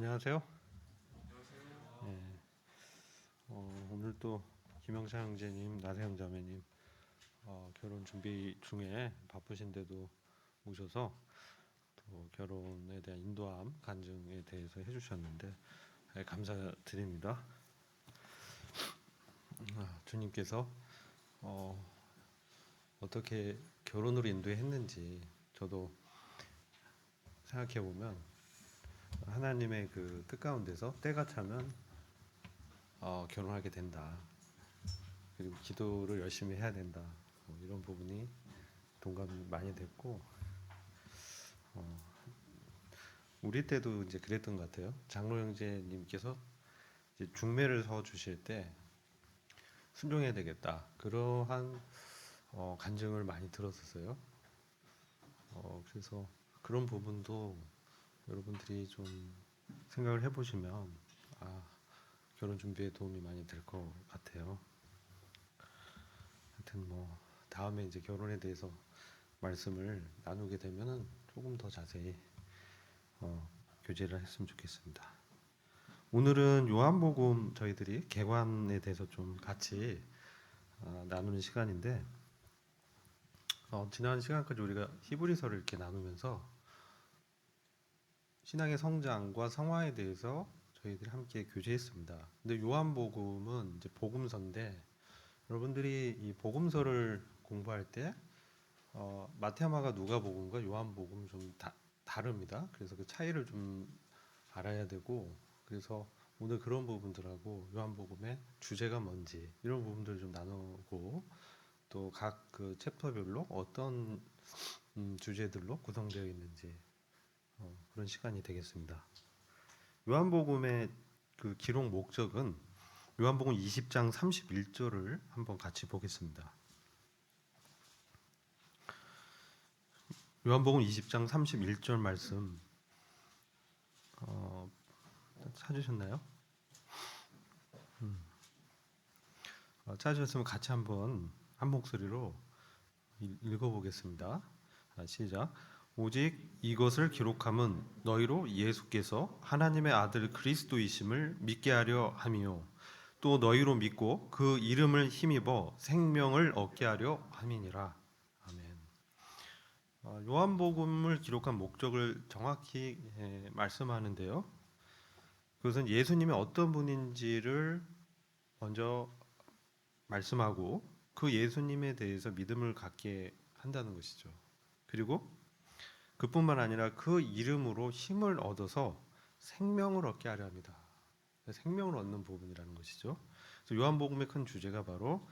안녕하세요. 네, 오늘 또 김영사 형제님, 나세형 자매님 결혼 준비 중에 바쁘신데도 오셔서 또 결혼에 대한 인도함, 간증에 대해서 해주셨는데 감사드립니다. 주님께서 어떻게 결혼으로 인도했는지 저도 생각해 보면 하나님의 그 뜻 가운데서 때가 차면 결혼하게 된다. 그리고 기도를 열심히 해야 된다. 이런 부분이 동감이 많이 됐고 우리 때도 이제 그랬던 것 같아요. 장로 형제님께서 이제 중매를 서 주실 때 순종해야 되겠다. 그러한 간증을 많이 들었었어요. 그래서 그런 부분도 여러분들이 좀 생각을 해보시면 결혼 준비에 도움이 많이 될 것 같아요. 하여튼 뭐 다음에 이제 결혼에 대해서 말씀을 나누게 되면은 조금 더 자세히 교제를 했으면 좋겠습니다. 오늘은 요한복음 저희들이 개관에 대해서 좀 같이 나누는 시간인데 지난 시간까지 우리가 히브리서를 이렇게 나누면서 신앙의 성장과 성화에 대해서 저희들이 함께 교제했습니다. 근데 요한복음은 이제 복음서인데 여러분들이 이 복음서를 공부할 때 마태마가 누가복음과 요한복음 좀 다릅니다. 그래서 그 차이를 좀 알아야 되고 그래서 오늘 그런 부분들하고 요한복음의 주제가 뭔지 이런 부분들을 좀 나누고 또 각 그 챕터별로 어떤 주제들로 구성되어 있는지 그런 시간이 되겠습니다. 요한복음의 그 기록 목적은 요한복음 20장 31절을 한번 같이 보겠습니다. 요한복음 20장 31절 말씀 찾으셨나요? 찾으셨으면 같이 한번 한 목소리로 읽어보겠습니다. 시작. 오직 이것을 기록함은 너희로 예수께서 하나님의 아들 그리스도이심을 믿게 하려 함이요 또 너희로 믿고 그 이름을 힘입어 생명을 얻게 하려 함이니라. 아멘. 요한복음을 기록한 목적을 정확히 말씀하는데요. 그것은 예수님이 어떤 분인지를 먼저 말씀하고 그 예수님에 대해서 믿음을 갖게 한다는 것이죠. 그리고 그뿐만 아니라 그 이름으로 힘을 얻어서 생명을 얻게 하려 합니다. 생명을 얻는 부분이라는 것이죠. 그래서 요한복음의 큰 주제가 바로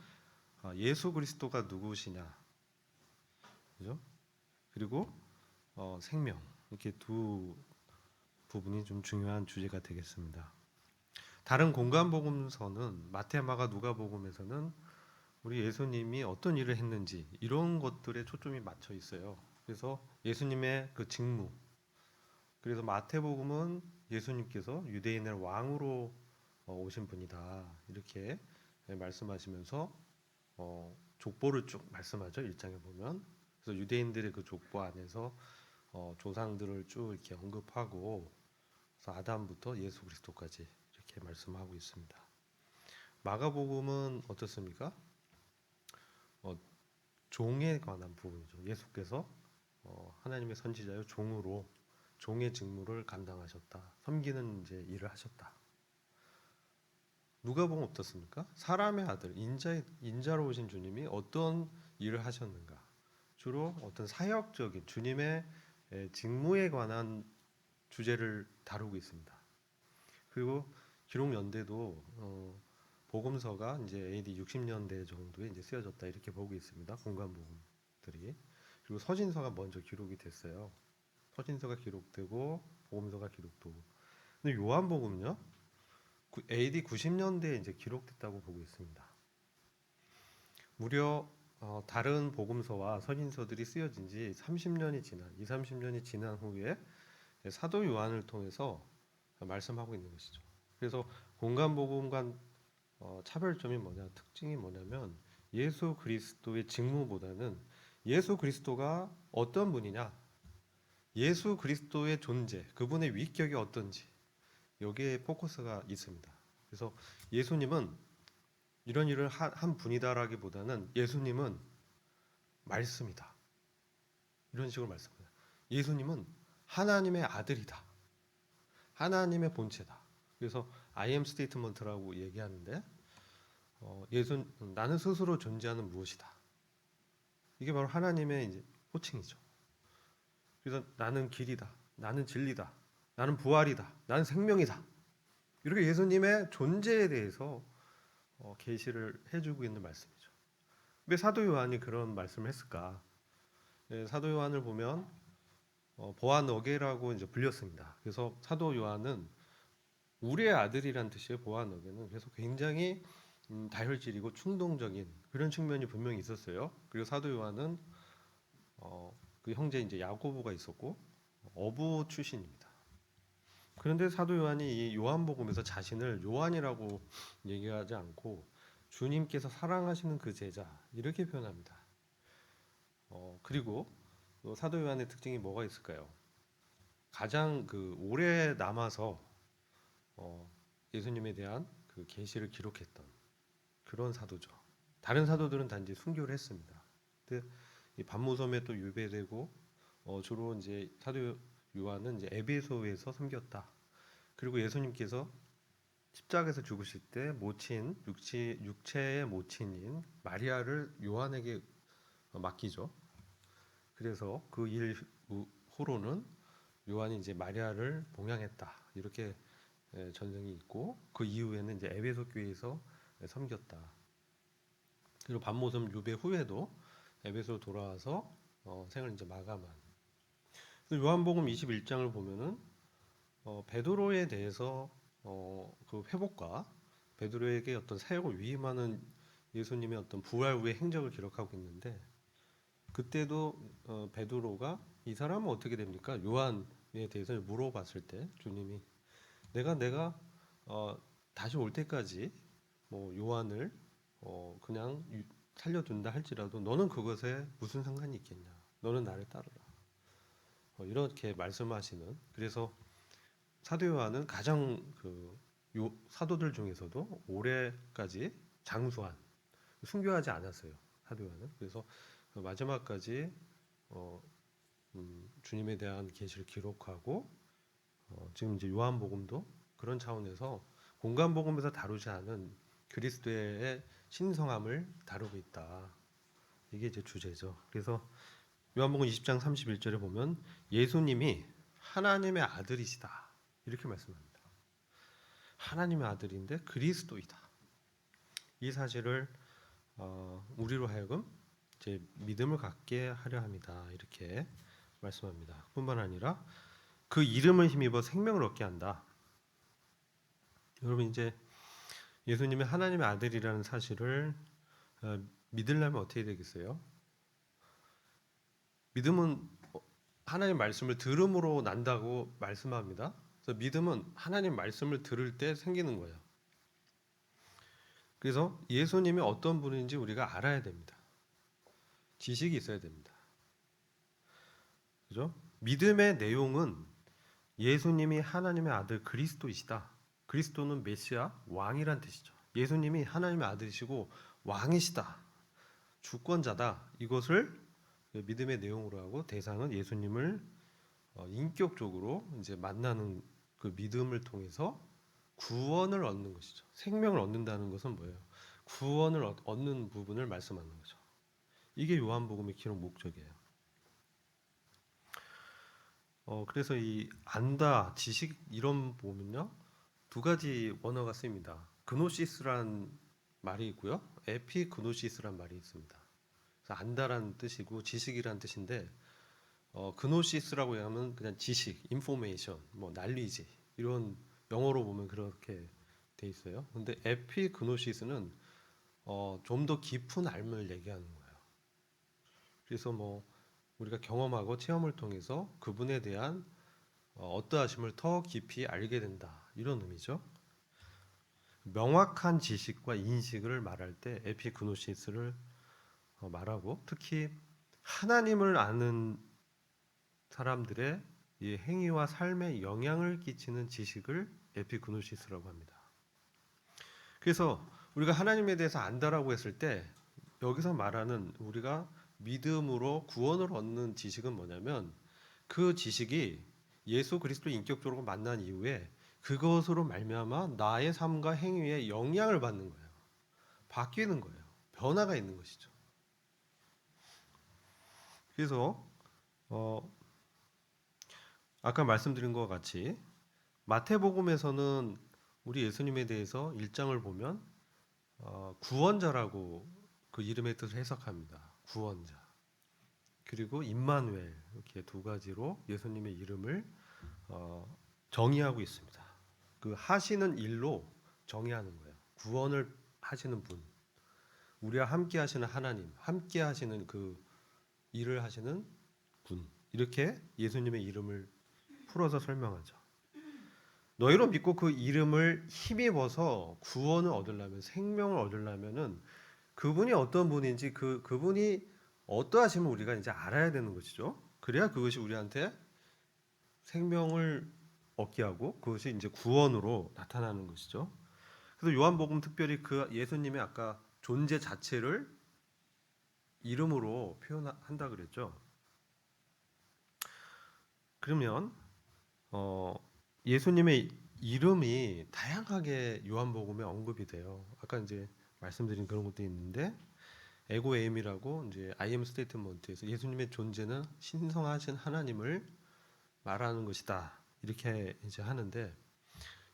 예수 그리스도가 누구시냐, 그죠? 그리고 생명 이렇게 두 부분이 좀 중요한 주제가 되겠습니다. 다른 공간복음서는 마태, 마가, 누가복음에서는 우리 예수님이 어떤 일을 했는지 이런 것들에 초점이 맞춰 있어요. 그래서 예수님의 그 직무. 그래서 마태복음은 예수님께서 유대인의 왕으로 오신 분이다 이렇게 말씀하시면서 족보를 쭉 말씀하죠. 1장에 보면. 그래서 유대인들의 그 족보 안에서 조상들을 쭉 이렇게 언급하고 그래서 아담부터 예수 그리스도까지 이렇게 말씀하고 있습니다. 마가복음은 어떻습니까? 종에 관한 부분이죠. 예수께서 하나님의 선지자요 종으로 종의 직무를 감당하셨다. 섬기는 이제 일을 하셨다. 누가복음 어떻습니까? 사람의 아들 인자로 오신 주님이 어떤 일을 하셨는가? 주로 어떤 사역적인 주님의 직무에 관한 주제를 다루고 있습니다. 그리고 기록 연대도 복음서가 이제 AD 60년대 정도에 이제 쓰여졌다 이렇게 보고 있습니다. 공간 복음들이. 그리고 서신서가 먼저 기록이 됐어요. 서신서가 기록되고 복음서가 기록되고. 근데 요한복음은요? AD 90년대에 이제 기록됐다고 보고 있습니다. 무려 다른 복음서와 서신서들이 쓰여진 지 30년이 지난 30년이 지난 후에 사도 요한을 통해서 말씀하고 있는 것이죠. 그래서 공간복음과 차별점이 특징이 뭐냐면 예수 그리스도의 직무보다는 예수 그리스도가 어떤 분이냐, 예수 그리스도의 존재, 그분의 위격이 어떤지 여기에 포커스가 있습니다. 그래서 예수님은 이런 일을 한 분이다라기보다는 예수님은 말씀이다. 이런 식으로 말씀합니다. 예수님은 하나님의 아들이다. 하나님의 본체다. 그래서 I am 스테이트먼트라고 얘기하는데 나는 스스로 존재하는 무엇이다. 이게 바로 하나님의 이제 호칭이죠. 그래서 나는 길이다. 나는 진리다. 나는 부활이다. 나는 생명이다. 이렇게 예수님의 존재에 대해서 계시를 해주고 있는 말씀이죠. 왜 사도 요한이 그런 말씀을 했을까? 사도 요한을 보면 보아너게라고 이제 불렸습니다. 그래서 사도 요한은 우리의 아들이란 뜻이에요. 보아너게는. 그래서 굉장히 다혈질이고 충동적인 그런 측면이 분명히 있었어요. 그리고 사도 요한은 그 형제 이제 야고보가 있었고 어부 출신입니다. 그런데 사도 요한이 이 요한복음에서 자신을 요한이라고 얘기하지 않고 주님께서 사랑하시는 그 제자 이렇게 표현합니다. 그리고 사도 요한의 특징이 뭐가 있을까요? 가장 그 오래 남아서 예수님에 대한 그 계시를 기록했던 그런 사도죠. 다른 사도들은 단지 순교를 했습니다. 근데 이 반모섬에 또 유배되고 주로 이제 사도 요한은 이제 에베소에서 섬겼다. 그리고 예수님께서 십자가에서 죽으실 때 모친 육체의 모친인 마리아를 요한에게 맡기죠. 그래서 그 일 후로는 요한이 이제 마리아를 봉양했다. 이렇게 전승이 있고 그 이후에는 이제 에베소 교회에서 섬겼다. 그리고 반모섬 유배 후에도 에베소 돌아와서 생을 이제 마감한. 요한복음 21장을 보면은 베드로에 대해서 그 회복과 베드로에게 어떤 사역을 위임하는 예수님의 어떤 부활 후의 행적을 기록하고 있는데 그때도 베드로가 이 사람은 어떻게 됩니까? 요한에 대해서 물어봤을 때 주님이 내가 다시 올 때까지 뭐 요한을 그냥 살려둔다 할지라도 너는 그것에 무슨 상관이 있겠냐? 너는 나를 따르라. 이렇게 말씀하시는. 그래서 사도 요한은 가장 그 사도들 중에서도 올해까지 장수한 순교하지 않았어요. 사도 요한은. 그래서 마지막까지 주님에 대한 계시를 기록하고 지금 이제 요한복음도 그런 차원에서 공간복음에서 다루지 않은 그리스도의 신성함을 다루고 있다. 이게 이제 주제죠. 그래서 요한복음 20장 31절에 보면 예수님이 하나님의 아들이시다. 이렇게 말씀합니다. 하나님의 아들인데 그리스도이다. 이 사실을 우리로 하여금 제 믿음을 갖게 하려 합니다. 이렇게 말씀합니다. 뿐만 아니라 그 이름을 힘입어 생명을 얻게 한다. 여러분 이제 예수님이 하나님의 아들이라는 사실을 믿으려면 어떻게 되겠어요? 믿음은 하나님 말씀을 들음으로 난다고 말씀합니다. 그래서 믿음은 하나님 말씀을 들을 때 생기는 거예요. 그래서 예수님이 어떤 분인지 우리가 알아야 됩니다. 지식이 있어야 됩니다. 그죠? 믿음의 내용은 예수님이 하나님의 아들 그리스도이시다. 그리스도는 메시아, 왕이란 뜻이죠. 예수님이 하나님의 아들이시고 왕이시다. 주권자다. 이것을 믿음의 내용으로 하고 대상은 예수님을 인격적으로 이제 만나는 그 믿음을 통해서 구원을 얻는 것이죠. 생명을 얻는다는 것은 뭐예요? 구원을 얻는 부분을 말씀하는 거죠. 이게 요한복음의 기록 목적이에요. 그래서 이 안다, 지식 이런 보면요. 두 가지 원어가 쓰입니다. 그노시스란 말이 있고요. 에피그노시스란 말이 있습니다. 그래서 안다라는 뜻이고 지식이라는 뜻인데 그노시스라고 하면 그냥 지식, 인포메이션, 뭐 난리지 이런 영어로 보면 그렇게 돼 있어요. 근데 에피그노시스는 좀 더 깊은 알을 얘기하는 거예요. 그래서 뭐 우리가 경험하고 체험을 통해서 그분에 대한 어떠하심을 더 깊이 알게 된다 이런 의미죠. 명확한 지식과 인식을 말할 때 에피그노시스를 말하고 특히 하나님을 아는 사람들의 이 행위와 삶에 영향을 끼치는 지식을 에피그노시스라고 합니다. 그래서 우리가 하나님에 대해서 안다라고 했을 때 여기서 말하는 우리가 믿음으로 구원을 얻는 지식은 뭐냐면 그 지식이 예수 그리스도 인격적으로 만난 이후에 그것으로 말미암아 나의 삶과 행위에 영향을 받는 거예요. 바뀌는 거예요. 변화가 있는 것이죠. 그래서 아까 말씀드린 것 같이 마태복음에서는 우리 예수님에 대해서 1장을 보면 구원자라고 그 이름의 뜻을 해석합니다. 구원자. 그리고 임마누엘 이렇게 두 가지로 예수님의 이름을 정의하고 있습니다. 그 하시는 일로 정의하는 거예요. 구원을 하시는 분, 우리와 함께 하시는 하나님, 함께 하시는 그 일을 하시는 분, 이렇게 예수님의 이름을 풀어서 설명하죠. 너희로 믿고 그 이름을 힘입어서 구원을 얻으려면, 생명을 얻으려면은 그분이 어떤 분인지 그분이 어떠하시면 우리가 이제 알아야 되는 것이죠. 그래야 그것이 우리한테 생명을 얻게 하고 그것이 이제 구원으로 나타나는 것이죠. 그래서 요한복음 특별히 그 예수님의 아까 존재 자체를 이름으로 표현한다 그랬죠. 그러면 예수님의 이름이 다양하게 요한복음에 언급이 돼요. 아까 이제 말씀드린 그런 것도 있는데 에고 에임이라고 이제 I am 스테이트먼트에서 예수님의 존재는 신성하신 하나님을 말하는 것이다. 이렇게 이제 하는데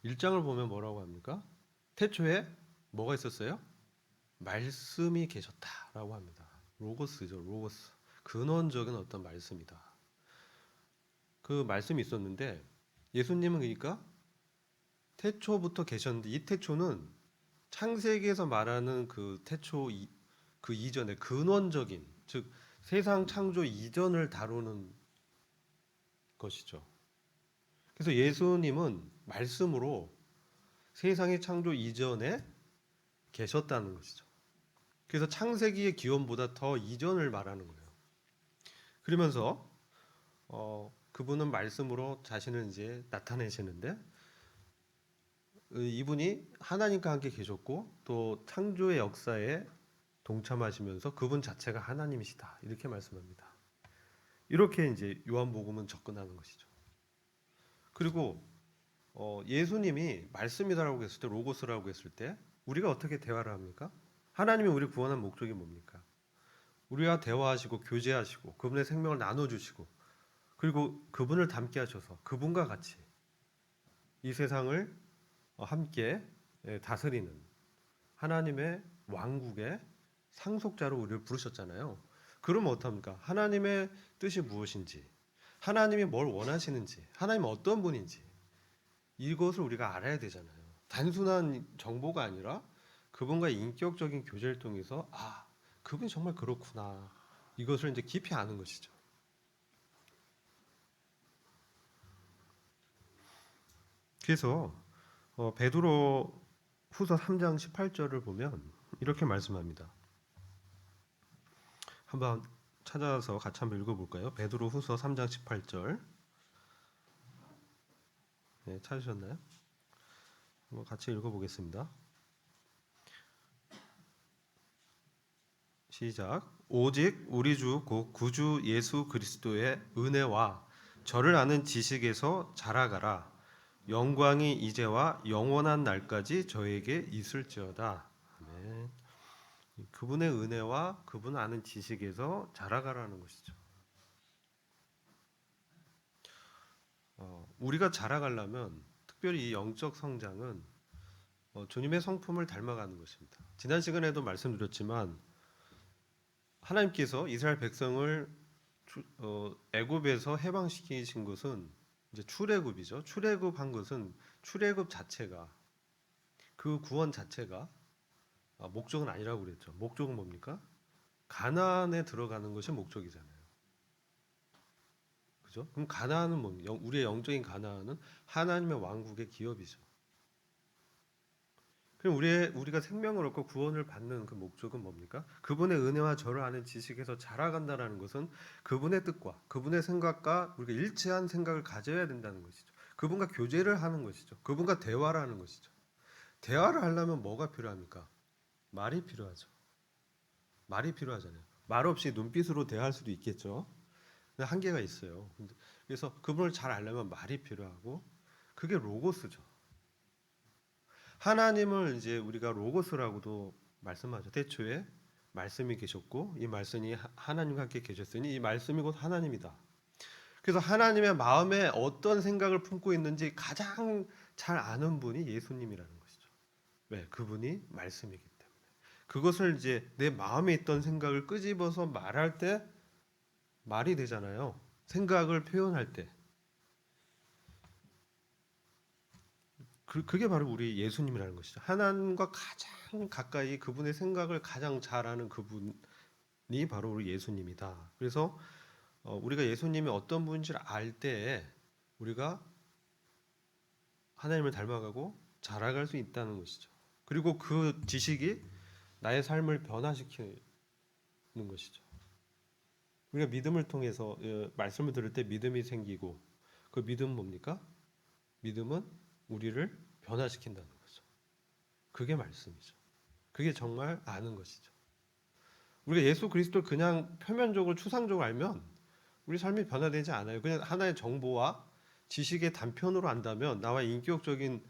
1장을 보면 뭐라고 합니까? 태초에 뭐가 있었어요? 말씀이 계셨다라고 합니다. 로고스죠. 로고스. 근원적인 어떤 말씀이다. 그 말씀이 있었는데 예수님은 그러니까 태초부터 계셨는데 이 태초는 창세기에서 말하는 그 태초 그 이전의 근원적인 즉 세상 창조 이전을 다루는 것이죠. 그래서 예수님은 말씀으로 세상의 창조 이전에 계셨다는 것이죠. 그래서 창세기의 기원보다 더 이전을 말하는 거예요. 그러면서 그분은 말씀으로 자신을 이제 나타내시는데 이분이 하나님과 함께 계셨고 또 창조의 역사에 동참하시면서 그분 자체가 하나님이시다 이렇게 말씀합니다. 이렇게 이제 요한복음은 접근하는 것이죠. 그리고 예수님이 말씀이다라고 했을 때 로고스라고 했을 때 우리가 어떻게 대화를 합니까? 하나님이 우리 구원한 목적이 뭡니까? 우리와 대화하시고 교제하시고 그분의 생명을 나눠주시고 그리고 그분을 닮게 하셔서 그분과 같이 이 세상을 함께 다스리는 하나님의 왕국의 상속자로 우리를 부르셨잖아요. 그러면 어떡합니까? 하나님의 뜻이 무엇인지 하나님이 뭘 원하시는지 하나님은 어떤 분인지 이것을 우리가 알아야 되잖아요. 단순한 정보가 아니라 그분과의 인격적인 교제를 통해서 그분이 정말 그렇구나 이것을 이제 깊이 아는 것이죠. 그래서 베드로 후서 3장 18절을 보면 이렇게 말씀합니다. 한번 찾아서 같이 한번 읽어볼까요? 베드로 후서 3장 18절 네, 찾으셨나요? 한번 같이 읽어보겠습니다. 시작. 오직 우리 주 곧 구주 예수 그리스도의 은혜와 저를 아는 지식에서 자라가라. 영광이 이제와 영원한 날까지 저에게 있을지어다. 아멘. 그분의 은혜와 그분 아는 지식에서 자라가라는 것이죠. 우리가 자라가려면 특별히 이 영적 성장은 주님의 성품을 닮아가는 것입니다. 지난 시간에도 말씀드렸지만 하나님께서 이스라엘 백성을 애굽에서 해방시키신 것은 이제 출애굽이죠. 출애굽한 것은 출애굽 자체가 그 구원 자체가 목적은 아니라고 그랬죠. 목적은 뭡니까? 가나안에 들어가는 것이 목적이잖아요. 그죠? 그럼 가나안은 뭡니까? 우리의 영적인 가나안은 하나님의 왕국의 기업이죠. 그럼 우리가 생명을 얻고 구원을 받는 그 목적은 뭡니까? 그분의 은혜와 저를 아는 지식에서 자라간다라는 것은 그분의 뜻과 그분의 생각과 우리가 일치한 생각을 가져야 된다는 것이죠. 그분과 교제를 하는 것이죠. 그분과 대화를 하는 것이죠. 대화를 하려면 뭐가 필요합니까? 말이 필요하죠. 말이 필요하잖아요. 말 없이 눈빛으로 대화할 수도 있겠죠. 근데 한계가 있어요. 그래서 그분을 잘 알려면 말이 필요하고 그게 로고스죠. 하나님을 이제 우리가 로고스라고도 말씀하죠. 태초에 말씀이 계셨고 이 말씀이 하나님과 함께 계셨으니 이 말씀이 곧 하나님이다. 그래서 하나님의 마음에 어떤 생각을 품고 있는지 가장 잘 아는 분이 예수님이라는 것이죠. 왜? 그분이 말씀이기 때문에. 그것을 이제 내 마음에 있던 생각을 끄집어서 말할 때 말이 되잖아요. 생각을 표현할 때. 그게 바로 우리 예수님이라는 것이죠. 하나님과 가장 가까이 그분의 생각을 가장 잘 아는 그분이 바로 우리 예수님이다. 그래서 우리가 예수님이 어떤 분인지를 알 때에 우리가 하나님을 닮아가고 자라갈 수 있다는 것이죠. 그리고 그 지식이 나의 삶을 변화시키는 것이죠. 우리가 믿음을 통해서 말씀을 들을 때 믿음이 생기고 그 믿음은 뭡니까? 믿음은 우리를 변화시킨다는 거죠. 그게 말씀이죠. 그게 정말 아는 것이죠. 우리가 예수 그리스도를 그냥 표면적으로 추상적으로 알면 우리 삶이 변화되지 않아요. 그냥 하나의 정보와 지식의 단편으로 안다면 나와 인격적인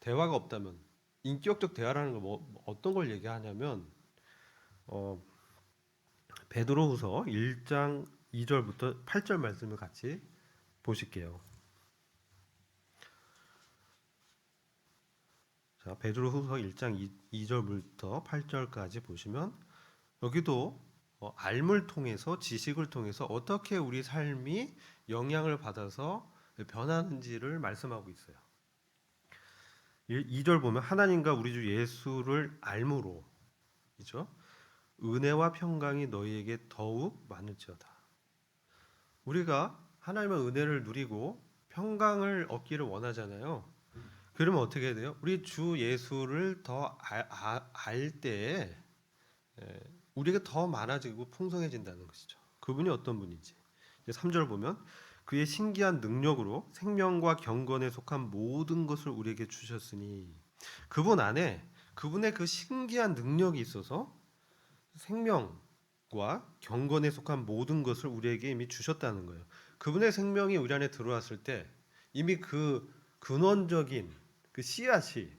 대화가 없다면 인격적 대화라는 건 어떤 걸 얘기하냐면 베드로후서 1장 2절부터 8절 말씀을 같이 보실게요. 자, 베드로후서 1장 2절부터 8절까지 보시면 여기도 알물 통해서 지식을 통해서 어떻게 우리 삶이 영향을 받아서 변하는지를 말씀하고 있어요. 2절 보면 하나님과 우리 주 예수를 알므로 이죠. 은혜와 평강이 너희에게 더욱 많을지어다. 우리가 하나님의 은혜를 누리고 평강을 얻기를 원하잖아요. 그러면 어떻게 해야 돼요? 우리 주 예수를 더 알 때에 우리가 더 많아지고 풍성해진다는 것이죠. 그분이 어떤 분인지. 3절 보면 그의 신기한 능력으로 생명과 경건에 속한 모든 것을 우리에게 주셨으니 그분 안에 그분의 그 신기한 능력이 있어서 생명과 경건에 속한 모든 것을 우리에게 이미 주셨다는 거예요. 그분의 생명이 우리 안에 들어왔을 때 이미 그 근원적인 그 씨앗이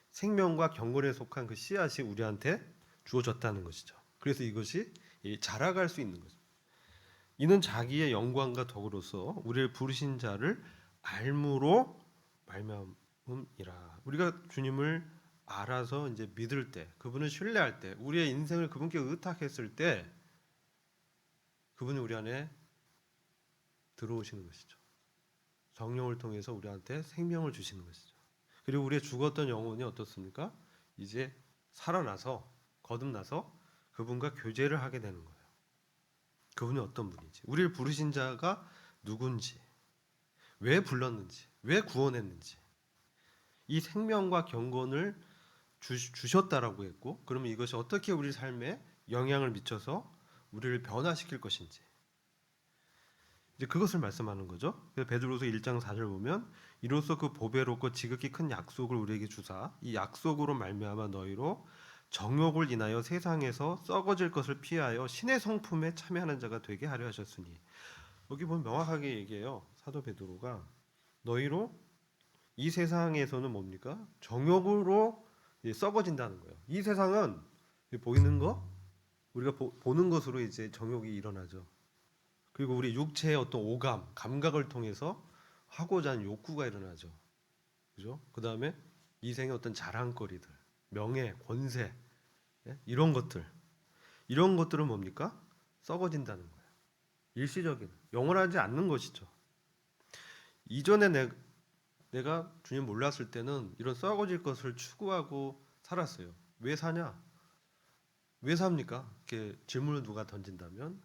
생명과 경건에 속한 그 씨앗이 우리한테 주어졌다는 것이죠. 그래서 이것이 자라갈 수 있는 거죠. 이는 자기의 영광과 덕으로서 우리를 부르신 자를 알므로 말미암음이라. 우리가 주님을 알아서 이제 믿을 때, 그분을 신뢰할 때, 우리의 인생을 그분께 의탁했을 때, 그분이 우리 안에 들어오시는 것이죠. 성령을 통해서 우리한테 생명을 주시는 것이죠. 그리고 우리의 죽었던 영혼이 어떻습니까? 이제 살아나서 거듭나서 그분과 교제를 하게 되는 거예요. 그분이 어떤 분인지, 우리를 부르신 자가 누군지, 왜 불렀는지, 왜 구원했는지, 이 생명과 경건을 주셨다라고 했고, 그러면 이것이 어떻게 우리 삶에 영향을 미쳐서 우리를 변화시킬 것인지, 이제 그것을 말씀하는 거죠. 베드로서 1장 4절 보면 이로써 그 보배롭고 지극히 큰 약속을 우리에게 주사 이 약속으로 말미암아 너희로 정욕을 인하여 세상에서 썩어질 것을 피하여 신의 성품에 참여하는 자가 되게 하려 하셨으니, 여기 보면 명확하게 얘기해요. 사도 베드로가 너희로 이 세상에서는 뭡니까? 정욕으로 썩어진다는 거예요. 이 세상은 보이는 거, 우리가 보는 것으로 이제 정욕이 일어나죠. 그리고 우리 육체의 어떤 오감, 감각을 통해서 하고자 하는 욕구가 일어나죠. 그죠? 그 다음에 이 생의 어떤 자랑거리들, 명예, 권세, 이런 것들은 뭡니까? 썩어진다는 거예요. 일시적인, 영원하지 않는 것이죠. 이전에 내가 주님 몰랐을 때는 이런 썩어질 것을 추구하고 살았어요. 왜 사냐? 왜 삽니까? 이렇게 질문을 누가 던진다면,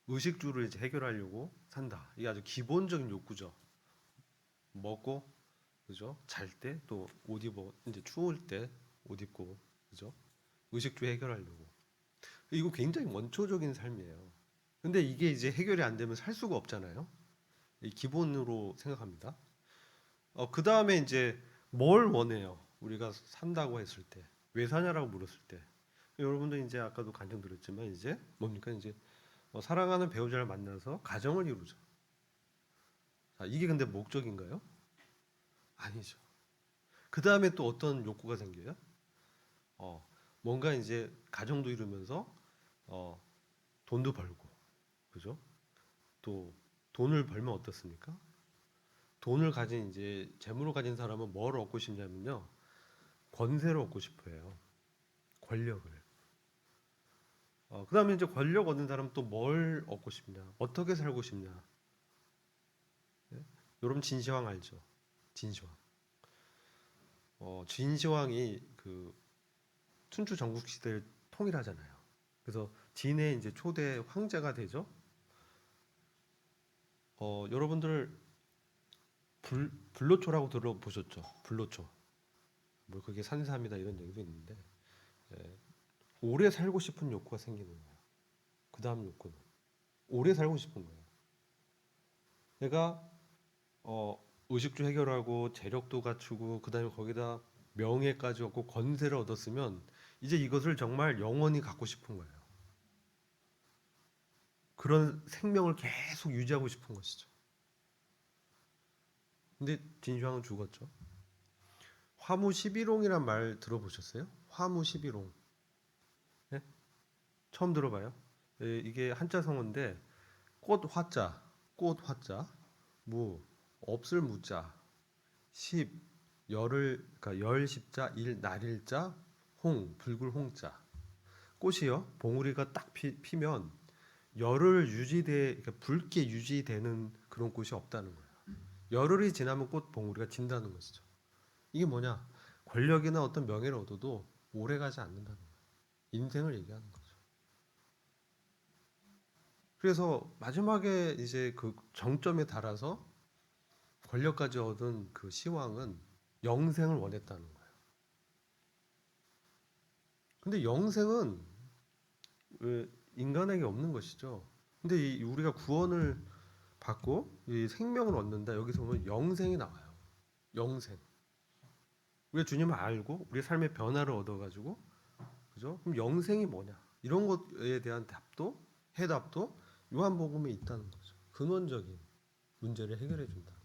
의식주를 이제 해결하려고 산다. 이게 아주 기본적인 욕구죠. 먹고, 그죠? 잘 때 또 옷 입어, 이제 추울 때 옷 입고, 그죠? 의식주 해결하려고. 이거 굉장히 원초적인 삶이에요. 근데 이게 이제 해결이 안 되면 살 수가 없잖아요. 이 기본으로 생각합니다. 그 다음에 이제 뭘 원해요? 우리가 산다고 했을 때, 왜 사냐라고 물었을 때, 여러분들 이제 아까도 간증드렸지만 이제 뭡니까? 이제 사랑하는 배우자를 만나서 가정을 이루자. 자, 이게 근데 목적인가요? 아니죠. 그 다음에 또 어떤 욕구가 생겨요? 뭔가 이제 가정도 이루면서 어, 돈도 벌고, 그죠? 또 돈을 벌면 어떻습니까? 돈을 가진 이제 재물을 가진 사람은 뭘 얻고 싶냐면요, 권세를 얻고 싶어해요. 권력을. 그다음에 이제 권력 얻는 사람은 또 뭘 얻고 싶냐? 어떻게 살고 싶냐? 예? 여러분 진시황 알죠? 진시황. 진시황이 그 춘추 전국 시대를 통일하잖아요. 그래서 진의 이제 초대 황제가 되죠. 여러분들 불로초라고 들어보셨죠? 불로초. 뭐 그게 산삼이다 이런 얘기도 있는데, 예, 오래 살고 싶은 욕구가 생기는 거예요. 그 다음 욕구는 오래 살고 싶은 거예요. 내가 의식주 해결하고 재력도 갖추고 그다음에 거기다 명예까지 얻고 권세를 얻었으면 이제 이것을 정말 영원히 갖고 싶은 거예요. 그런 생명을 계속 유지하고 싶은 것이죠. 근데 진시황은 죽었죠. 화무 11홍이란 말 들어보셨어요? 화무 11홍. 네? 처음 들어봐요? 예, 이게 한자 성어인데 꽃 화자, 꽃 화자, 무 없을 무자, 십 열을 그러니까 열 십자 일 날일자 홍 붉을 홍자. 꽃이요 봉우리가 딱 피면 열을 그러니까 붉게 유지되는 그런 꽃이 없다는 거예요. 열흘이 지나면 꽃 봉우리가 진다는 것이죠. 이게 뭐냐? 권력이나 어떤 명예를 얻어도 오래 가지 않는다는 거예요. 인생을 얘기하는 거죠. 그래서 마지막에 이제 그 정점에 달아서 권력까지 얻은 그 시황은 영생을 원했다는 거예요. 근데 영생은 왜 인간에게 없는 것이죠. 근데 우리가 구원을 받고 이 생명을 얻는다. 여기서 보면 영생이 나와요. 영생. 우리가 주님을 알고 우리 삶의 변화를 얻어가지고, 그죠? 그럼 영생이 뭐냐? 이런 것에 대한 해답도 요한복음에 있다는 거죠. 근원적인 문제를 해결해 준다.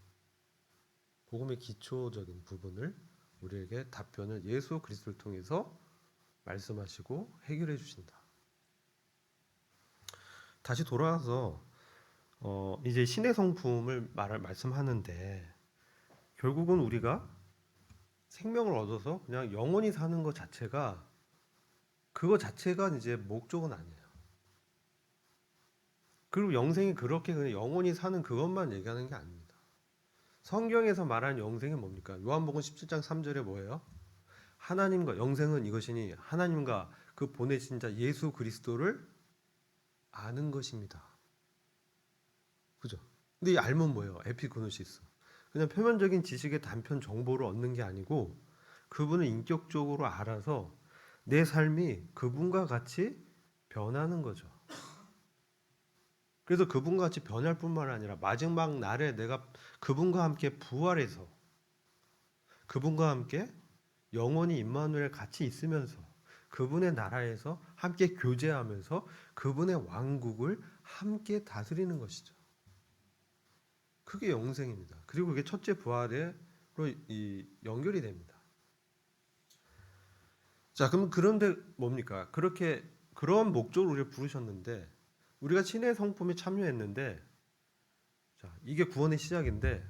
복음의 기초적인 부분을 우리에게 답변을 예수 그리스도를 통해서 말씀하시고 해결해 주신다. 다시 돌아와서 이제 신의 성품을 말씀하는데, 결국은 우리가 생명을 얻어서 그냥 영원히 사는 것 자체가 그거 자체가 이제 목적은 아니에요. 그리고 영생이 그렇게 그냥 영원히 사는 그것만 얘기하는 게 아닙니다. 성경에서 말하는 영생이 뭡니까? 요한복음 17장 3절에 뭐예요? 하나님과 영생은 이것이니 하나님과 그 보내신 자 예수 그리스도를 아는 것입니다. 그죠? 근데 이 알면 뭐예요? 에피그노시스. 그냥 표면적인 지식의 단편 정보를 얻는 게 아니고 그분을 인격적으로 알아서 내 삶이 그분과 같이 변하는 거죠. 그래서 그분과 같이 변할 뿐만 아니라 마지막 날에 내가 그분과 함께 부활해서 그분과 함께 영원히 임마누엘 같이 있으면서 그분의 나라에서 함께 교제하면서 그분의 왕국을 함께 다스리는 것이죠. 그게 영생입니다. 그리고 그게 첫째 부활로 연결이 됩니다. 자, 그럼 그런데 뭡니까? 그런 목적으로 우리를 부르셨는데 우리가 신의 성품에 참여했는데, 자, 이게 구원의 시작인데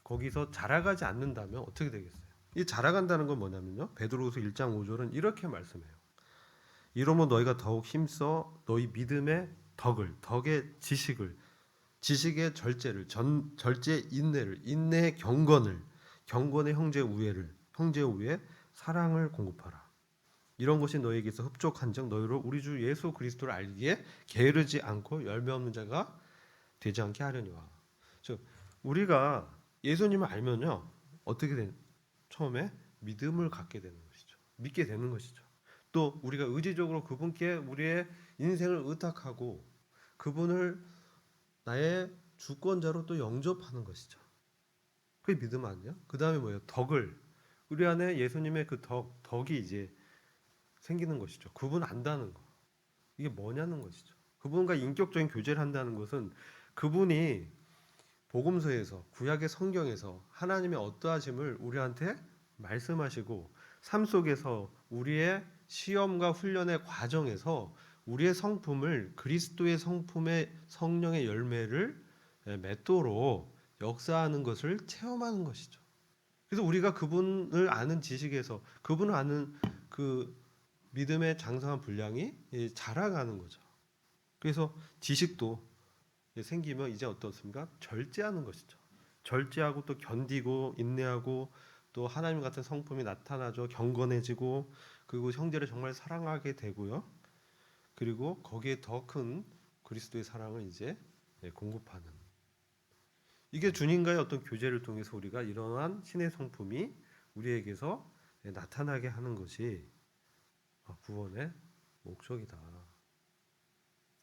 거기서 자라가지 않는다면 어떻게 되겠어요? 이 자라간다는 건 뭐냐면요. 베드로후서 1장 5절은 이렇게 말씀해요. 이러면 너희가 더욱 힘써 너희 믿음의 덕의 지식의 절제의 인내를, 인내의 경건의 형제 우애의 사랑을 공급하라. 이런 것이 너희에게서 흡족한즉 너희로 우리 주 예수 그리스도를 알기에 게으르지 않고 열매 없는 자가 되지 않게 하려니와. 즉 우리가 예수님을 알면요 어떻게 처음에 믿음을 갖게 되는 것이죠. 믿게 되는 것이죠. 또 우리가 의지적으로 그분께 우리의 인생을 의탁하고 그분을 나의 주권자로 또 영접하는 것이죠. 그게 믿음 아니야? 그 다음에 뭐예요? 덕을 우리 안에 예수님의 그 덕이 이제 생기는 것이죠. 그분 안다는 거. 이게 뭐냐는 것이죠. 그분과 인격적인 교제를 한다는 것은 그분이 복음서에서 구약의 성경에서 하나님의 어떠하심을 우리한테 말씀하시고 삶 속에서 우리의 시험과 훈련의 과정에서 우리의 성품을 그리스도의 성품의 성령의 열매를 맺도록 역사하는 것을 체험하는 것이죠. 그래서 우리가 그분을 아는 지식에서 그분을 아는 그 믿음의 장성한 분량이 자라가는 거죠. 그래서 지식도 생기면 이제 어떻습니까? 절제하는 것이죠. 절제하고 또 견디고 인내하고 또 하나님 같은 성품이 나타나죠. 경건해지고 그리고 형제를 정말 사랑하게 되고요. 그리고 거기에 더 큰 그리스도의 사랑을 이제 공급하는 이게 주님과의 어떤 교제를 통해서 우리가 이러한 신의 성품이 우리에게서 나타나게 하는 것이 구원의 목적이다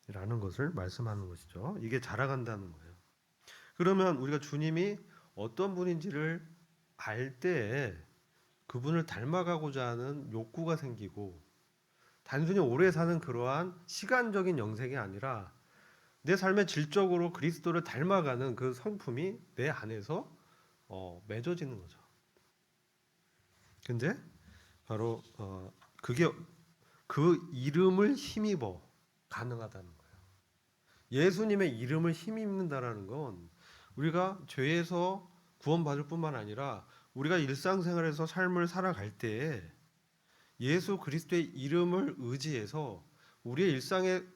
라는 것을 말씀하는 것이죠. 이게 자라간다는 거예요. 그러면 우리가 주님이 어떤 분인지를 알 때에 그분을 닮아가고자 하는 욕구가 생기고 단순히 오래 사는 그러한 시간적인 영생이 아니라 내 삶의 질적으로 그리스도를 닮아가는 그 성품이 내 안에서 맺어지는 거죠. 근데 바로 그게 그 이름을 힘입어 가능하다는 거예요. 예수님의 이름을 힘입는다라는 건 우리가 죄에서 구원받을 뿐만 아니라 우리가 일상생활에서 삶을 살아갈 때에 예수 그리스도의 이름을 의지해서 우리의 일상의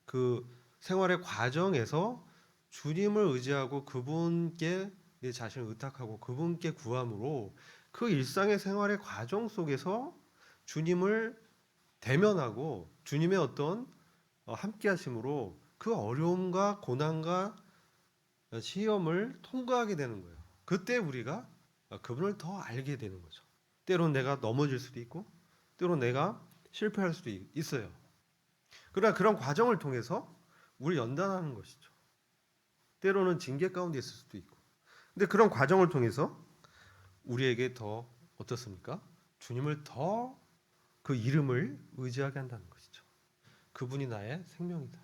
그 생활의 과정에서 주님을 의지하고 그분께 내 자신을 의탁하고 그분께 구함으로 그 일상의 생활의 과정 속에서 주님을 대면하고 주님의 어떤 함께 하심으로 그 어려움과 고난과 시험을 통과하게 되는 거예요. 그때 우리가 그분을 더 알게 되는 거죠. 때로는 내가 넘어질 수도 있고 때로는 내가 실패할 수도 있어요. 그러나 그런 과정을 통해서 우리를 연단하는 것이죠. 때로는 징계 가운데 있을 수도 있고. 근데 그런 과정을 통해서 우리에게 더 어떻습니까? 주님을 더 그 이름을 의지하게 한다는 것이죠. 그분이 나의 생명이다.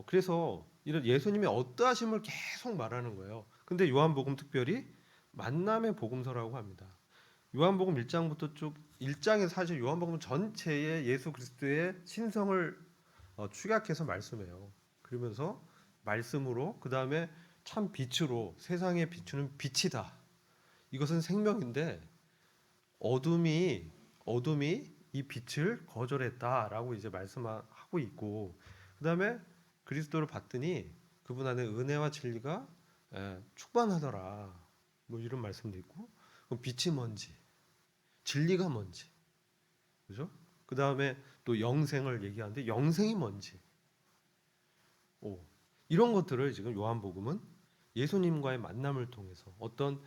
그래서 이런 예수님의 어떠하심을 계속 말하는 거예요. 근데 요한복음 특별히 만남의 복음서라고 합니다. 요한복음 1장부터 쭉 1장에 사실 요한복음 전체에 예수 그리스도의 신성을 축약해서 말씀해요. 그러면서 말씀으로 그 다음에 참 빛으로 세상에 비추는 빛이다. 이것은 생명인데 어둠이 이 빛을 거절했다라고 이제 말씀하고 있고 그 다음에 그리스도를 봤더니 그분 안에 은혜와 진리가 충만하더라. 뭐 이런 말씀도 있고 그럼 빛이 뭔지 진리가 뭔지 그죠? 그 다음에 또 영생을 얘기하는데 영생이 뭔지 이런 것들을 지금 요한복음은 예수님과의 만남을 통해서 어떤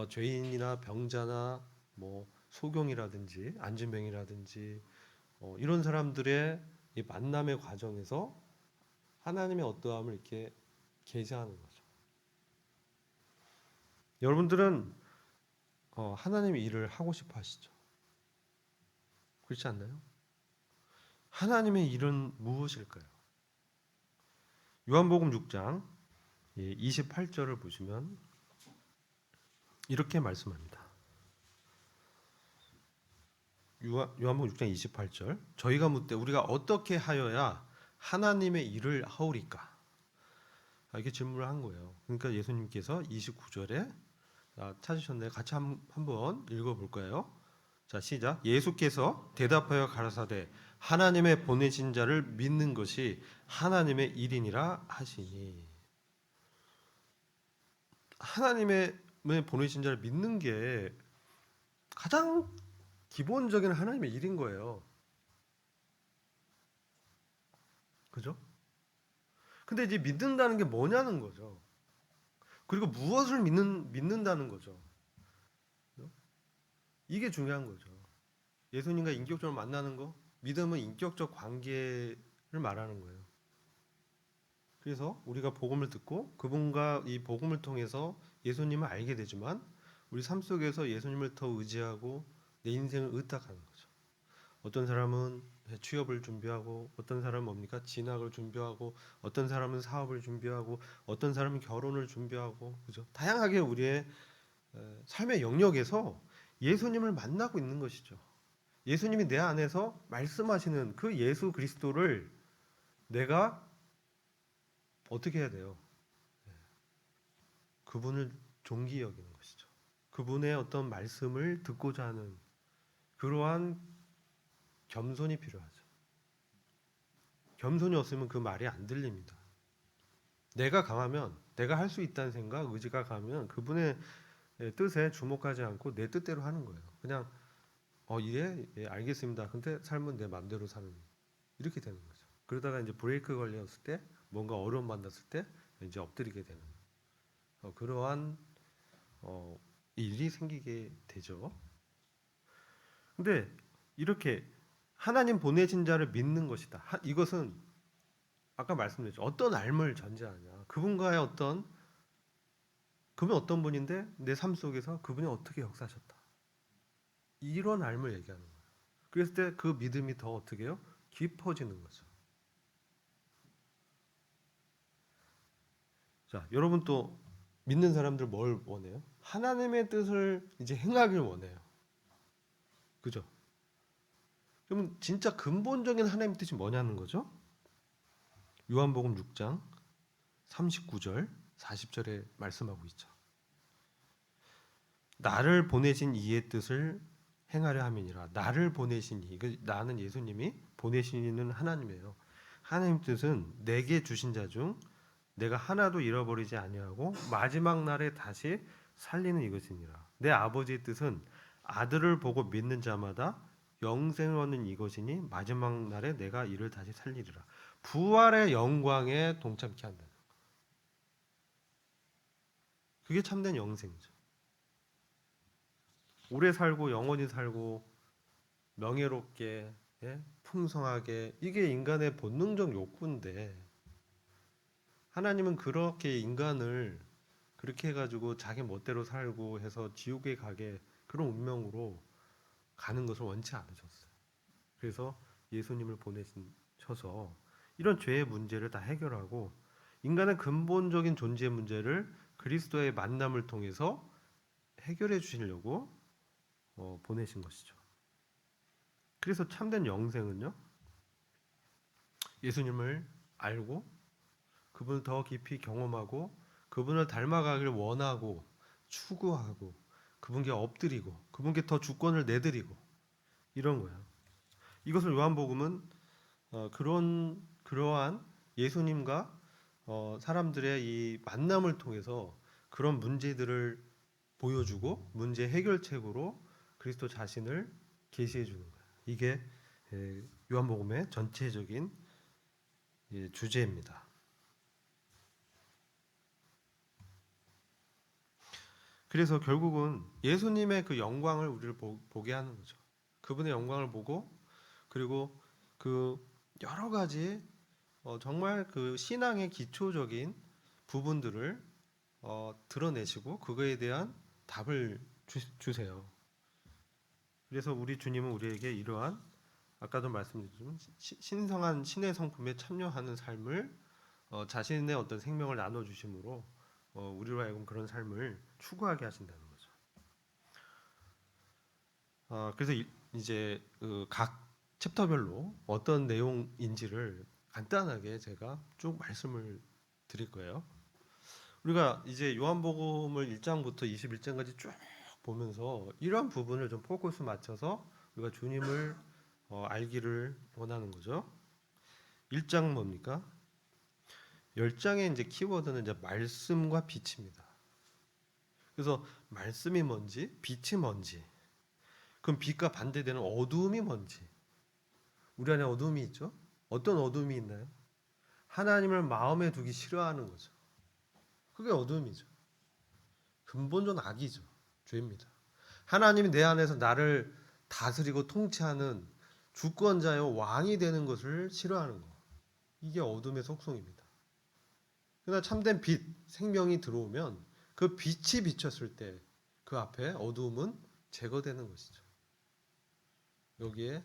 죄인이나 병자나 뭐 소경이라든지 안진뱅이라든지 이런 사람들의 이 만남의 과정에서 하나님의 어떠함을 이렇게 계시하는 거죠. 여러분들은 하나님의 일을 하고 싶어 하시죠? 그렇지 않나요? 하나님의 일은 무엇일까요? 요한복음 6장 28절을 보시면 이렇게 말씀합니다. 요한복음 6장 28절 저희가 묻되 우리가 어떻게 하여야 하나님의 일을 하오리까? 이렇게 질문을 한 거예요. 그러니까 예수님께서 29절에 찾으셨네요. 같이 한번 읽어볼까요? 자, 시작. 예수께서 대답하여 가라사대 하나님의 보내신 자를 믿는 것이 하나님의 일이니라 하시니. 하나님의 보내신 자를 믿는 게 가장 기본적인 하나님의 일인 거예요. 그죠? 근데 이제 믿는다는 게 뭐냐는 거죠. 그리고 무엇을 믿는다는 거죠. 이게 중요한 거죠. 예수님과 인격적으로 만나는 거, 믿음은 인격적 관계를 말하는 거예요. 그래서 우리가 복음을 듣고 그분과 이 복음을 통해서 예수님을 알게 되지만 우리 삶 속에서 예수님을 더 의지하고 내 인생을 의탁하는 거죠. 어떤 사람은 취업을 준비하고, 어떤 사람은 뭡니까? 진학을 준비하고, 어떤 사람은 사업을 준비하고, 어떤 사람은 결혼을 준비하고, 그죠? 다양하게 우리의 삶의 영역에서 예수님을 만나고 있는 것이죠. 예수님이 내 안에서 말씀하시는 그 예수 그리스도를 내가 어떻게 해야 돼요? 그분을 존귀 여기는 것이죠. 그분의 어떤 말씀을 듣고자 하는 그러한 겸손이 필요하죠. 겸손이 없으면 그 말이 안 들립니다. 내가 강하면, 내가 할 수 있다는 생각, 의지가 강하면 그분의 뜻에 주목하지 않고 내 뜻대로 하는 거예요. 그냥 이래? 예, 알겠습니다. 근데 삶은 내 마음대로 사는 이렇게 되는 거죠. 그러다가 이제 브레이크 걸렸을 때, 뭔가 어려움 만났을 때 이제 엎드리게 되는 그러한 일이 생기게 되죠. 근데 이렇게 하나님 보내신 자를 믿는 것이다. 이것은 아까 말씀드렸죠. 어떤 삶을 전제하냐. 그분 어떤 분인데 내 삶 속에서 그분이 어떻게 역사하셨다. 이런 삶을 얘기하는 거예요. 그랬을 때 그 믿음이 더 어떻게 해요? 깊어지는 거죠. 자, 여러분 또 믿는 사람들 뭘 원해요? 하나님의 뜻을 이제 행하길 원해요. 그죠? 그러면 진짜 근본적인 하나님의 뜻이 뭐냐는 거죠? 요한복음 6장 39절, 40절에 말씀하고 있죠. 나를 보내신 이의 뜻을 행하려 함이니라. 나를 보내신 이, 나는 예수님이 보내신 이는 하나님이에요. 하나님 뜻은 내게 주신 자 중 내가 하나도 잃어버리지 아니하고 마지막 날에 다시 살리는 이것이니라. 내 아버지의 뜻은 아들을 보고 믿는 자마다 영생을 얻는 이것이니 마지막 날에 내가 이를 다시 살리리라. 부활의 영광에 동참케 한다. 그게 참된 영생이죠. 오래 살고 영원히 살고 명예롭게, 예? 풍성하게, 이게 인간의 본능적 욕구인데 하나님은 그렇게 인간을 그렇게 해가지고 자기 멋대로 살고 해서 지옥에 가게 그런 운명으로 가는 것을 원치 않으셨어요. 그래서 예수님을 보내셔서 이런 죄의 문제를 다 해결하고 인간의 근본적인 존재의 문제를 그리스도의 만남을 통해서 해결해 주시려고 보내신 것이죠. 그래서 참된 영생은요, 예수님을 알고 그분을 더 깊이 경험하고 그분을 닮아가길 원하고 추구하고 그분께 엎드리고 그분께 더 주권을 내드리고 이런 거예요. 이것을 요한복음은 그러한 예수님과 사람들의 이 만남을 통해서 그런 문제들을 보여주고 문제 해결책으로 그리스도 자신을 계시해 주는 거예요. 이게 요한복음의 전체적인 주제입니다. 그래서 결국은 예수님의 그 영광을 우리를 보게 하는 거죠. 그분의 영광을 보고 그리고 그 여러 가지 정말 그 신앙의 기초적인 부분들을 드러내시고 그거에 대한 답을 주세요. 그래서 우리 주님은 우리에게 이러한 아까도 말씀드렸지만 신성한 신의 성품에 참여하는 삶을 자신의 어떤 생명을 나눠 주심으로 우리로 하여금 그런 삶을 추구하게 하신다는 거죠. 그래서 이제 각 챕터별로 어떤 내용인지를 간단하게 제가 쭉 말씀을 드릴 거예요. 우리가 이제 요한복음을 1장부터 21장까지 쭉 보면서 이러한 부분을 좀 포커스 맞춰서 우리가 주님을 알기를 원하는 거죠. 1장 뭡니까? 10장의 이제 키워드는 이제 말씀과 빛입니다. 그래서 말씀이 뭔지, 빛이 뭔지, 그럼 빛과 반대되는 어두움이 뭔지. 우리 안에 어두움이 있죠? 어떤 어두움이 있나요? 하나님을 마음에 두기 싫어하는 거죠. 그게 어두움이죠. 근본적인 악이죠. 죄입니다. 하나님이 내 안에서 나를 다스리고 통치하는 주권자요 왕이 되는 것을 싫어하는 거. 이게 어둠의 속성입니다. 그러나 참된 빛, 생명이 들어오면 그 빛이 비쳤을 때 그 앞에 어두움은 제거되는 것이죠. 여기에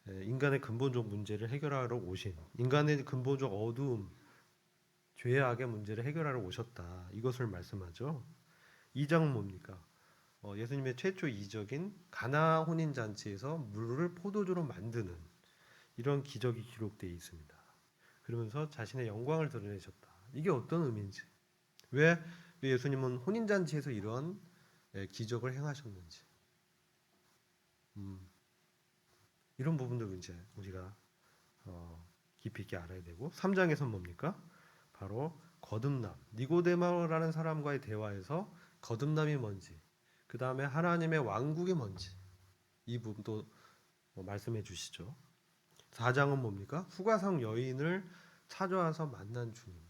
인간의 근본적 문제를 해결하러 오신, 인간의 근본적 어두움, 죄악의 문제를 해결하러 오셨다. 이것을 말씀하죠. 2장은 뭡니까? 예수님의 최초 이적인 가나 혼인 잔치에서 물을 포도주로 만드는 이런 기적이 기록되어 있습니다. 그러면서 자신의 영광을 드러내셨다. 이게 어떤 의미인지, 왜 예수님은 혼인 잔치에서 이런 기적을 행하셨는지, 이런 부분도 이제 우리가 깊이 있게 알아야 되고, 3장에서는 뭡니까? 바로 거듭남, 니고데모라는 사람과의 대화에서 거듭남이 뭔지, 그 다음에 하나님의 왕국이 뭔지 이 부분도 말씀해 주시죠. 4장은 뭡니까? 후가상 여인을 찾아와서 만난 주님,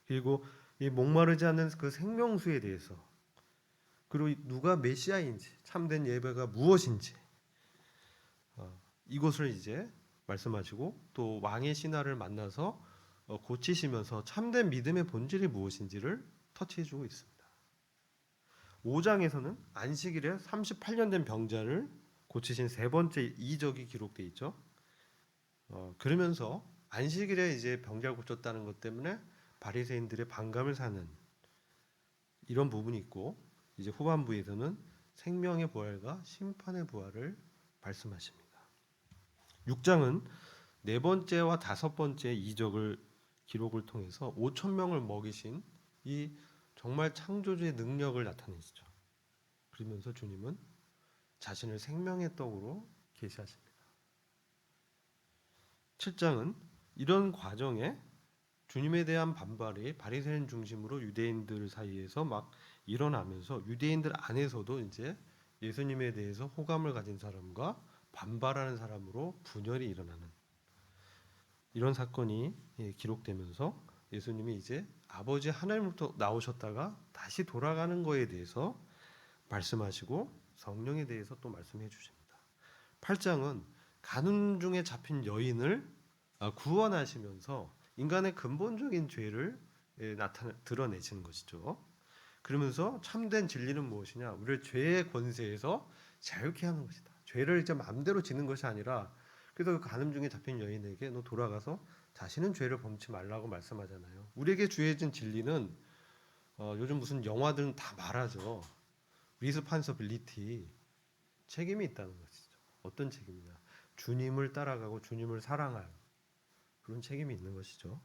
그리고 이 목마르지 않는 그 생명수에 대해서, 그리고 누가 메시아인지, 참된 예배가 무엇인지, 이것을 이제 말씀하시고, 또 왕의 신하를 만나서 고치시면서 참된 믿음의 본질이 무엇인지를 터치해주고 있습니다. 5장에서는 안식일에 38년 된 병자를 고치신 세 번째 이적이 기록되어 있죠. 그러면서 안식일에 이제 병자를 고쳤다는 것 때문에 바리새인들의 반감을 사는 이런 부분이 있고, 이제 후반부에서는 생명의 부활과 심판의 부활을 말씀하십니다. 6장은 네 번째와 다섯 번째 이적을 기록을 통해서 5천 명을 먹이신 이 정말 창조주의 능력을 나타내시죠. 그러면서 주님은 자신을 생명의 떡으로 계시하십니다. 7장은 이런 과정에 주님에 대한 반발이 바리새인 중심으로 유대인들 사이에서 막 일어나면서 유대인들 안에서도 이제 예수님에 대해서 호감을 가진 사람과 반발하는 사람으로 분열이 일어나는 이런 사건이 기록되면서 예수님이 이제 아버지 하나님으로부터 나오셨다가 다시 돌아가는 거에 대해서 말씀하시고 성령에 대해서 또 말씀해 주십니다. 8장은 가늠 중에 잡힌 여인을 구원하시면서 인간의 근본적인 죄를 드러내시는 것이죠. 그러면서 참된 진리는 무엇이냐? 우리를 죄의 권세에서 자유케 하는 것이다. 죄를 이제 마음대로 지는 것이 아니라, 그래서 그 간음 중에 잡힌 여인에게 너 돌아가서 다시는 죄를 범치 말라고 말씀하잖아요. 우리에게 주어진 진리는 요즘 무슨 영화들은 다 말하죠. 리스판서빌리티, 책임이 있다는 것이죠. 어떤 책임이냐? 주님을 따라가고 주님을 사랑할 그런 책임이 있는 것이죠.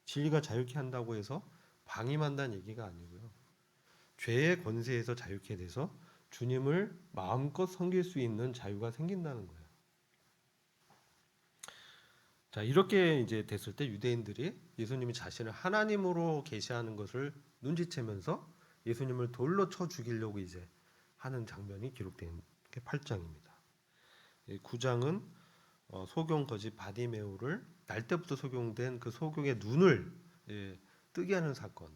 진리가 자유케 한다고 해서 방임한다는 얘기가 아니고요. 죄의 권세에서 자유케 돼서 주님을 마음껏 섬길 수 있는 자유가 생긴다는 거예요. 자, 이렇게 이제 됐을 때 유대인들이 예수님이 자신을 하나님으로 계시하는 것을 눈치채면서 예수님을 돌로 쳐 죽이려고 이제 하는 장면이 기록된 게 8장입니다. 9장은 소경 거지 바디메오를 날 때부터 소경된 그 소경의 눈을 뜨게 하는 사건.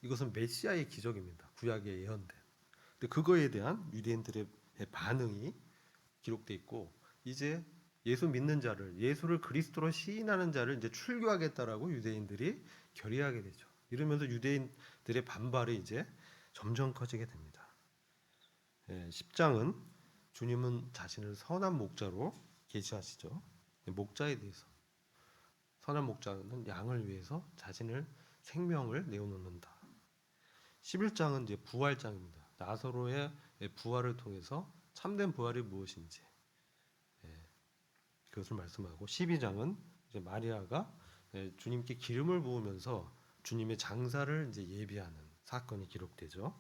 이것은 메시아의 기적입니다. 구약에 예언된. 근데 그거에 대한 유대인들의 반응이 기록돼 있고, 이제 예수 믿는 자를, 예수를 그리스도로 시인하는 자를 이제 출교하겠다라고 유대인들이 결의하게 되죠. 이러면서 유대인들의 반발이 이제 점점 커지게 됩니다. 10장은 주님은 자신을 선한 목자로 계시하시죠. 목자에 대해서, 선한 목자는 양을 위해서 자신을 생명을 내어놓는다. 11장은 이제 부활장입니다. 나사로의 부활을 통해서 참된 부활이 무엇인지 그것을 말씀하고, 12장은 이제 마리아가 주님께 기름을 부으면서 주님의 장사를 이제 예비하는 사건이 기록되죠.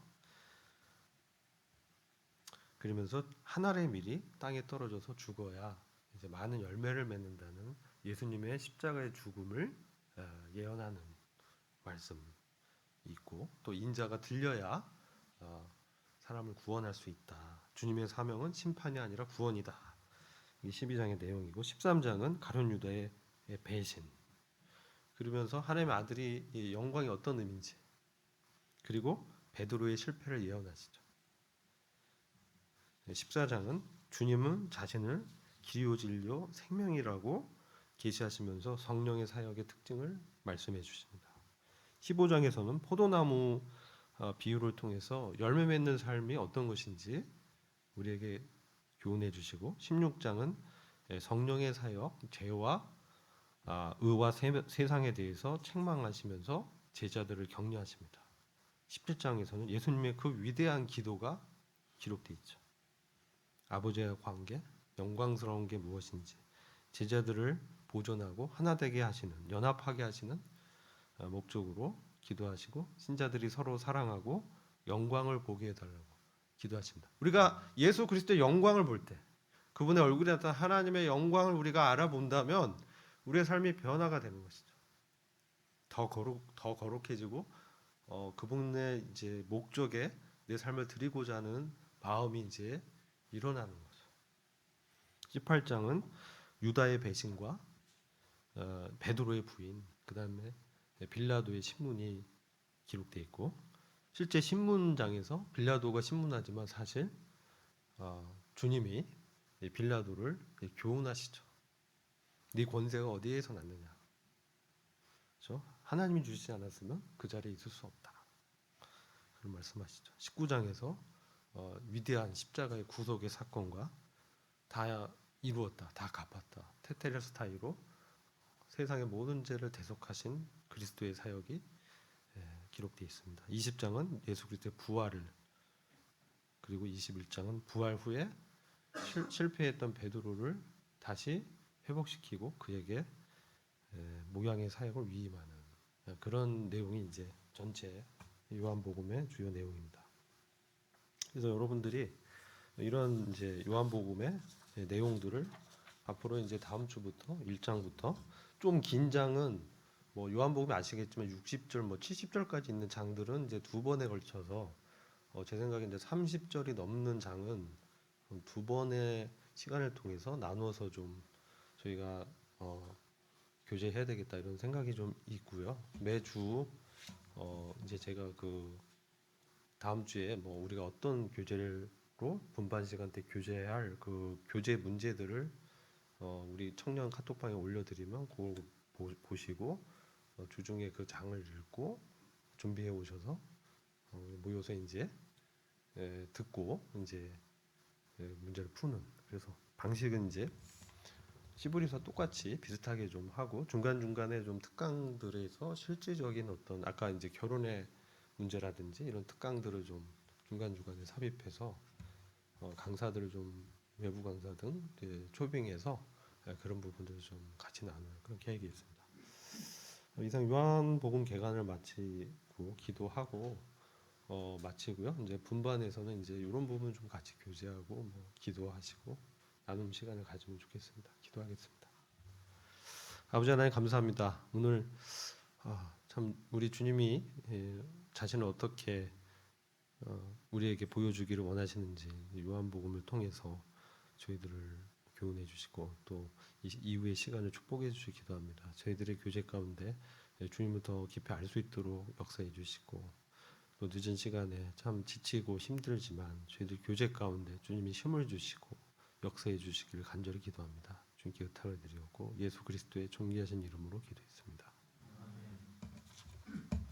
그러면서 한 알의 밀이 땅에 떨어져서 죽어야 이제 많은 열매를 맺는다는 예수님의 십자가의 죽음을 예언하는 말씀이 있고, 또 인자가 들려야 사람을 구원할 수 있다. 주님의 사명은 심판이 아니라 구원이다. 이게 12장의 내용이고, 13장은 가룟 유다의 배신. 그러면서 하나님의 아들이 영광이 어떤 의미인지, 그리고 베드로의 실패를 예언하시죠. 14장은 주님은 자신을 길이요 진리요 생명이라고 계시하시면서 성령의 사역의 특징을 말씀해 주십니다. 15장에서는 포도나무 비유를 통해서 열매 맺는 삶이 어떤 것인지 우리에게 교훈해 주시고, 16장은 성령의 사역, 죄와 의와 세상에 대해서 책망하시면서 제자들을 격려하십니다. 17장에서는 예수님의 그 위대한 기도가 기록되어 있죠. 아버지와 관계, 영광스러운 게 무엇인지, 제자들을 보존하고 하나 되게 하시는, 연합하게 하시는 목적으로 기도하시고, 신자들이 서로 사랑하고 영광을 보게 해달라고 기도하십니다. 우리가 예수 그리스도의 영광을 볼 때, 그분의 얼굴에 나타난 하나님의 영광을 우리가 알아본다면 우리의 삶이 변화가 되는 것이죠. 더 거룩해지고 그분의 이제 목적에 내 삶을 드리고자 하는 마음이 이제 일어나는 거죠. 18장은 유다의 배신과 베드로의 부인, 그 다음에 빌라도의 신문이 기록되어 있고, 실제 신문장에서 빌라도가 신문하지만 사실 주님이 빌라도를 교훈하시죠. 네 권세가 어디에서 났느냐. 그렇죠? 하나님이 주시지 않았으면 그 자리에 있을 수 없다. 그런 말씀하시죠. 19장에서 위대한 십자가의 구속의 사건과 다 이루었다, 다 갚았다, 테텔레스타이로 세상의 모든 죄를 대속하신 그리스도의 사역이 기록되어 있습니다. 20장은 예수 그리스도의 부활을, 그리고 21장은 부활 후에 실패했던 베드로를 다시 회복시키고 그에게 모양의 사역을 위임하는 그런 내용이 이제 전체 요한복음의 주요 내용입니다. 그래서 여러분들이 이런 이제 요한복음의 내용들을 앞으로 이제 다음 주부터 1장부터 좀 긴 장은 뭐 요한복음이 아시겠지만 60절 뭐 70절까지 있는 장들은 이제 두 번에 걸쳐서 제 생각에 이제 30절이 넘는 장은 두 번의 시간을 통해서 나누어서 좀 저희가 교제해야 되겠다 이런 생각이 좀 있고요. 매주 이제 제가 그 다음 주에 뭐 우리가 어떤 교재로 분반 시간 때 교제해야 할 그 교재 문제들을 우리 청년 카톡방에 올려드리면 그걸 보시고 주중에 그 장을 읽고 준비해 오셔서 모여서 이제 듣고 이제 문제를 푸는, 그래서 방식은 이제 시브리서 똑같이 비슷하게 좀 하고 중간중간에 좀 특강들에서 실질적인 어떤 아까 이제 결혼의 문제라든지 이런 특강들을 좀 중간중간에 삽입해서 강사들을 좀 외부 강사 등 초빙해서 그런 부분들을 좀 같이 나누는 그런 계획이 있습니다. 이상 요한복음 개관을 마치고 기도하고 마치고요. 이제 분반에서는 이제 이런 부분 좀 같이 교제하고 뭐 기도하시고 나눔 시간을 가지면 좋겠습니다. 기도하겠습니다. 아버지 하나님 감사합니다. 오늘 참 우리 주님이 자신을 어떻게 우리에게 보여주기를 원하시는지 요한복음을 통해서 저희들을 교훈해 주시고 또 이후의 시간을 축복해 주시기 기도합니다. 저희들의 교제 가운데 주님을 더 깊이 알 수 있도록 역사해 주시고, 또 늦은 시간에 참 지치고 힘들지만 저희들 교제 가운데 주님이 힘을 주시고 역사해 주시기를 간절히 기도합니다. 주님께 의탁을 드리었고 예수 그리스도의 존귀하신 이름으로 기도했습니다.